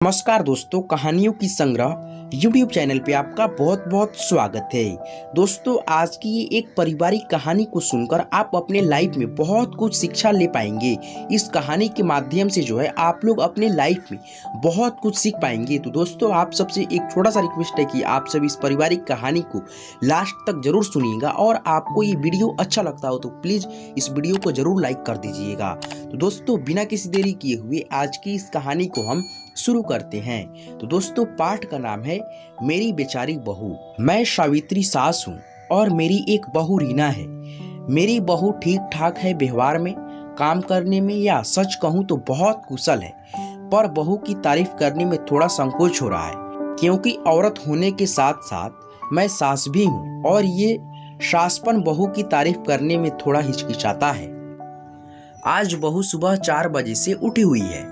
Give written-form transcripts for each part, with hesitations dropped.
नमस्कार दोस्तों, कहानियों की संग्रह YouTube चैनल पे आपका बहुत बहुत स्वागत है। दोस्तों, आज की ये एक पारिवारिक कहानी को सुनकर आप अपने लाइफ में बहुत कुछ शिक्षा ले पाएंगे। इस कहानी के माध्यम से जो है आप लोग अपने लाइफ में बहुत कुछ सीख पाएंगे। तो दोस्तों, आप सबसे एक छोटा सा रिक्वेस्ट है कि आप सब इस पारिवारिक कहानी को लास्ट तक जरूर सुनिएगा और आपको ये वीडियो अच्छा लगता हो तो प्लीज़ इस वीडियो को जरूर लाइक कर दीजिएगा। तो दोस्तों, बिना किसी देरी किए हुए आज की इस कहानी को हम शुरू करते हैं। तो दोस्तों, पाठ का नाम है मेरी बेचारी बहू। मैं सावित्री सास हूँ और मेरी एक बहू रीना है। मेरी बहू ठीक ठाक है व्यवहार में, काम करने में, या सच कहूँ तो बहुत कुशल है। पर बहू की तारीफ करने में थोड़ा संकोच हो रहा है, क्योंकि औरत होने के साथ साथ मैं सास भी हूँ और ये सासपन बहू की तारीफ करने में थोड़ा हिचकिचाता है। आज बहू सुबह 4 बजे से उठी हुई है,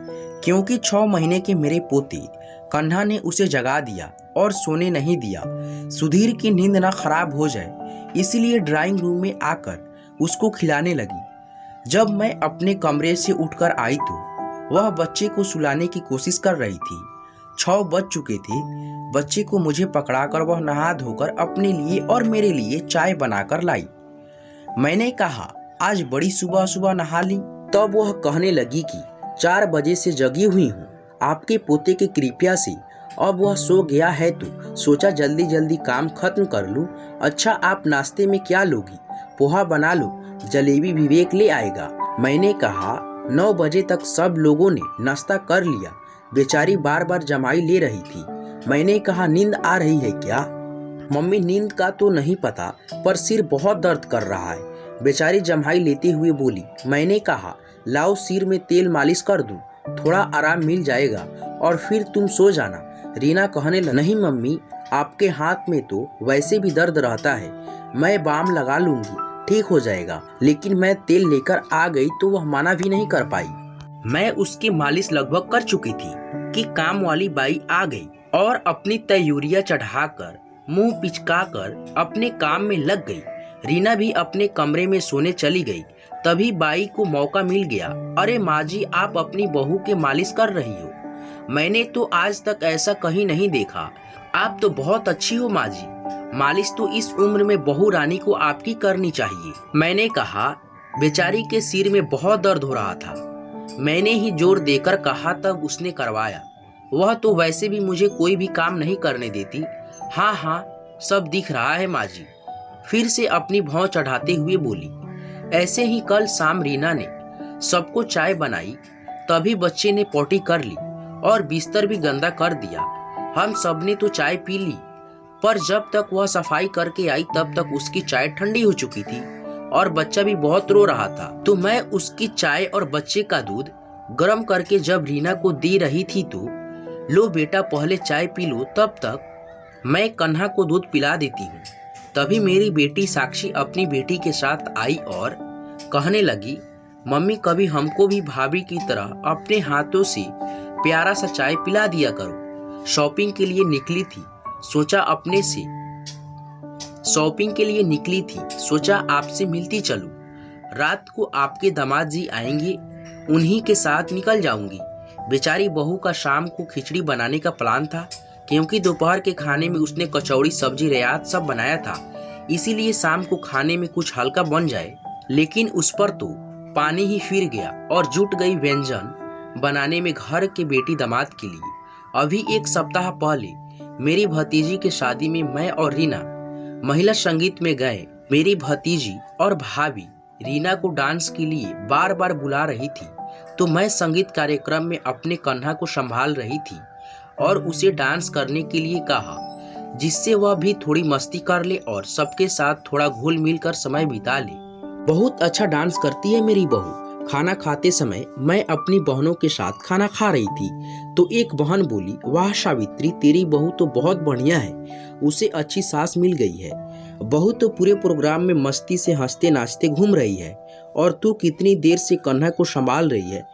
क्योंकि 6 महीने के मेरे पोते कन्हा ने उसे जगा दिया और सोने नहीं दिया। सुधीर की नींद ना खराब हो जाए, इसलिए ड्राइंग रूम में आकर उसको खिलाने लगी। जब मैं अपने कमरे से उठकर आई तो वह बच्चे को सुलाने की कोशिश कर रही थी। 6 बज चुके थे। बच्चे को मुझे पकड़ाकर वह नहा धोकर अपने लिए और मेरे लिए चाय बनाकर लाई। मैंने कहा, आज बड़ी सुबह सुबह नहा ली। तब वह कहने लगी कि 4 बजे से जगी हुई हूँ, आपके पोते की कृपया से अब वह सो गया है तो सोचा जल्दी जल्दी काम खत्म कर लूँ। अच्छा, आप नाश्ते में क्या लोगी? पोहा बना लो, जलेबी विवेक ले आएगा। मैंने कहा, 9 बजे तक सब लोगों ने नाश्ता कर लिया। बेचारी बार बार जमाई ले रही थी। मैंने कहा, नींद आ रही है क्या? मम्मी, नींद का तो नहीं पता, पर सिर बहुत दर्द कर रहा है, बेचारी जम्हाई लेते हुए बोली। मैंने कहा, लाओ सिर में तेल मालिश कर दूं, थोड़ा आराम मिल जाएगा और फिर तुम सो जाना। रीना कहने लगी, नहीं मम्मी, आपके हाथ में तो वैसे भी दर्द रहता है, मैं बाम लगा लूंगी, ठीक हो जाएगा। लेकिन मैं तेल लेकर आ गई तो वह मना भी नहीं कर पाई। मैं उसकी मालिश लगभग कर चुकी थी कि काम वाली बाई आ गई और अपनी तयूरिया चढ़ाकर मुंह पिचकाकर अपने काम में लग गई। रीना भी अपने कमरे में सोने चली गई। तभी बाई को मौका मिल गया। अरे माँ जी, आप अपनी बहू के मालिश कर रही हो? मैंने तो आज तक ऐसा कहीं नहीं देखा। आप तो बहुत अच्छी हो माँ जी, मालिश तो इस उम्र में बहू रानी को आपकी करनी चाहिए। मैंने कहा, बेचारी के सिर में बहुत दर्द हो रहा था, मैंने ही जोर देकर कहा तब उसने करवाया। वह तो वैसे भी मुझे कोई भी काम नहीं करने देती। हाँ हाँ, सब दिख रहा है माँ जी, फिर से अपनी भौं चढ़ाते हुए बोली। ऐसे ही कल शाम रीना ने सबको चाय बनाई, तभी बच्चे ने पोटी कर ली और बिस्तर भी गंदा कर दिया। हम सब ने तो चाय पी ली, पर जब तक वह सफाई करके आई तब तक उसकी चाय ठंडी हो चुकी थी और बच्चा भी बहुत रो रहा था। तो मैं उसकी चाय और बच्चे का दूध गर्म करके जब रीना को दे रही थी तो, लो बेटा पहले चाय पी लो, तब तक मैं कन्हा को दूध पिला देती हूँ। तभी मेरी बेटी साक्षी अपनी बेटी के साथ आई और कहने लगी, मम्मी कभी हमको भी भाभी की तरह अपने हाथों से प्यारा सा चाय पिला दिया करो। शॉपिंग के लिए निकली थी, सोचा आपसे मिलती चलूं। रात को आपके दामाद जी आएंगे, उन्हीं के साथ निकल जाऊंगी। बेचारी बहू का शाम को खिचड़ी बनाने का प्लान था, क्योंकि दोपहर के खाने में उसने कचौड़ी सब्जी रेयात सब बनाया था, इसीलिए शाम को खाने में कुछ हल्का बन जाए। लेकिन उस पर तो पानी ही फिर गया और जुट गई व्यंजन बनाने में घर के बेटी दामाद के लिए। अभी 1 सप्ताह पहले मेरी भतीजी के शादी में मैं और रीना महिला संगीत में गए। मेरी भतीजी और भाभी रीना को डांस के लिए बार बार बुला रही थी, तो मैं संगीत कार्यक्रम में अपने कन्हा को संभाल रही थी और उसे डांस करने के लिए कहा, जिससे वह भी थोड़ी मस्ती कर ले और सबके साथ थोड़ा घुल मिल कर समय बिता ले। बहुत अच्छा डांस करती है मेरी बहू। खाना खाते समय मैं अपनी बहनों के साथ खाना खा रही थी तो एक बहन बोली, वाह सावित्री, तेरी बहू तो बहुत बढ़िया है, उसे अच्छी सास मिल गई है। बहू तो पूरे प्रोग्राम में मस्ती से हंसते नाचते घूम रही है और तू कितनी देर से कन्हा को संभाल रही है।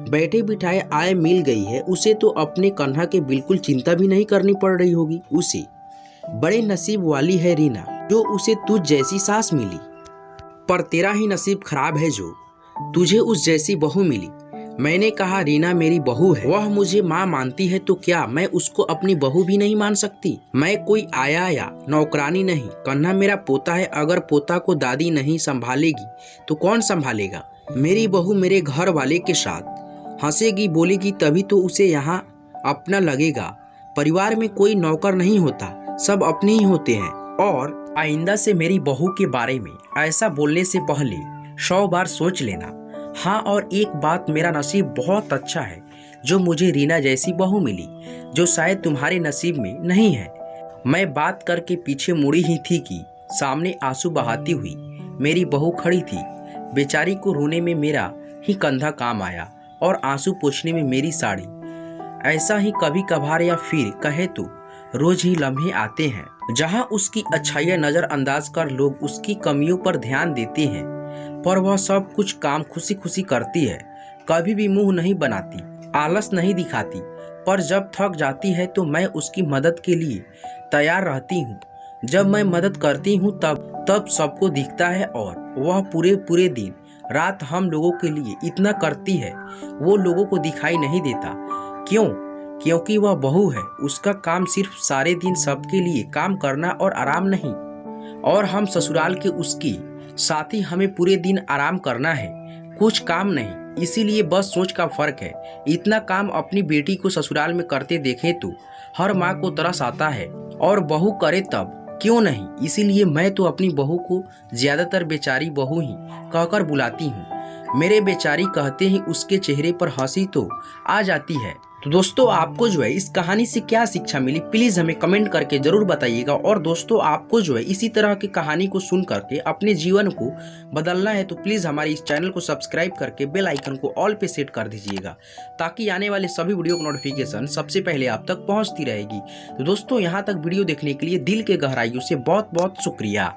बैठे बिठाए आय मिल गई है, उसे तो अपने कन्हा के बिल्कुल चिंता भी नहीं करनी पड़ रही होगी। उसे बड़े नसीब वाली है रीना, जो उसे तुझ जैसी सास मिली। पर तेरा ही नसीब खराब है जो तुझे उस जैसी बहू मिली। मैंने कहा रीना मेरी बहू है, वह मुझे माँ मानती है तो क्या मैं उसको अपनी बहू भी नहीं मान सकती? मैं कोई आया या नौकरानी नहीं, कन्हा मेरा पोता है। अगर पोता को दादी नहीं संभालेगी तो कौन संभालेगा? मेरी बहू मेरे घर वाले के साथ हंसेगी, बोलेगी, तभी तो उसे यहाँ अपना लगेगा। परिवार में कोई नौकर नहीं होता, सब अपने ही होते हैं। और आइंदा से मेरी बहू के बारे में ऐसा बोलने से पहले 100 बार सोच लेना। हाँ, और एक बात, मेरा नसीब बहुत अच्छा है जो मुझे रीना जैसी बहू मिली, जो शायद तुम्हारे नसीब में नहीं है। मैं बात करके पीछे मुड़ी ही थी कि सामने आंसू बहाती हुई मेरी बहू खड़ी थी। बेचारी को रोने में मेरा ही कंधा काम आया और आंसू पोंछने में मेरी साड़ी। ऐसा ही कभी कभार या फिर कहे तो रोज ही लम्हे आते हैं जहां उसकी अच्छाइयां नजरअंदाज कर लोग उसकी कमियों पर ध्यान देते हैं, पर वह सब कुछ काम खुशी खुशी करती है। कभी भी मुंह नहीं बनाती, आलस नहीं दिखाती, पर जब थक जाती है तो मैं उसकी मदद के लिए तैयार रहती हूँ। जब मैं मदद करती हूँ तब सबको दिखता है और वह पूरे दिन रात हम लोगों के लिए इतना करती है, वो लोगों को दिखाई नहीं देता। क्यों? क्योंकि वह बहू है। उसका काम सिर्फ सारे दिन सबके लिए काम करना और आराम नहीं, और हम ससुराल के उसकी साथी, हमें पूरे दिन आराम करना है, कुछ काम नहीं। इसीलिए बस सोच का फर्क है। इतना काम अपनी बेटी को ससुराल में करते देखे तो हर माँ को तरस आता है, और बहू करे तब क्यों नहीं। इसीलिए मैं तो अपनी बहू को ज्यादातर बेचारी बहू ही कहकर बुलाती हूँ। मेरे बेचारी कहते ही उसके चेहरे पर हंसी तो आ जाती है। तो दोस्तों, आपको जो है इस कहानी से क्या शिक्षा मिली, प्लीज हमें कमेंट करके जरूर बताइएगा। और दोस्तों, आपको जो है इसी तरह की कहानी को सुन करके अपने जीवन को बदलना है तो प्लीज हमारे इस चैनल को सब्सक्राइब करके बेल आइकन को ऑल पे सेट कर दीजिएगा, ताकि आने वाले सभी वीडियो की नोटिफिकेशन सबसे पहले आप तक पहुंचती रहेगी। तो दोस्तों, यहाँ तक वीडियो देखने के लिए दिल के गहराइयों से बहुत बहुत शुक्रिया।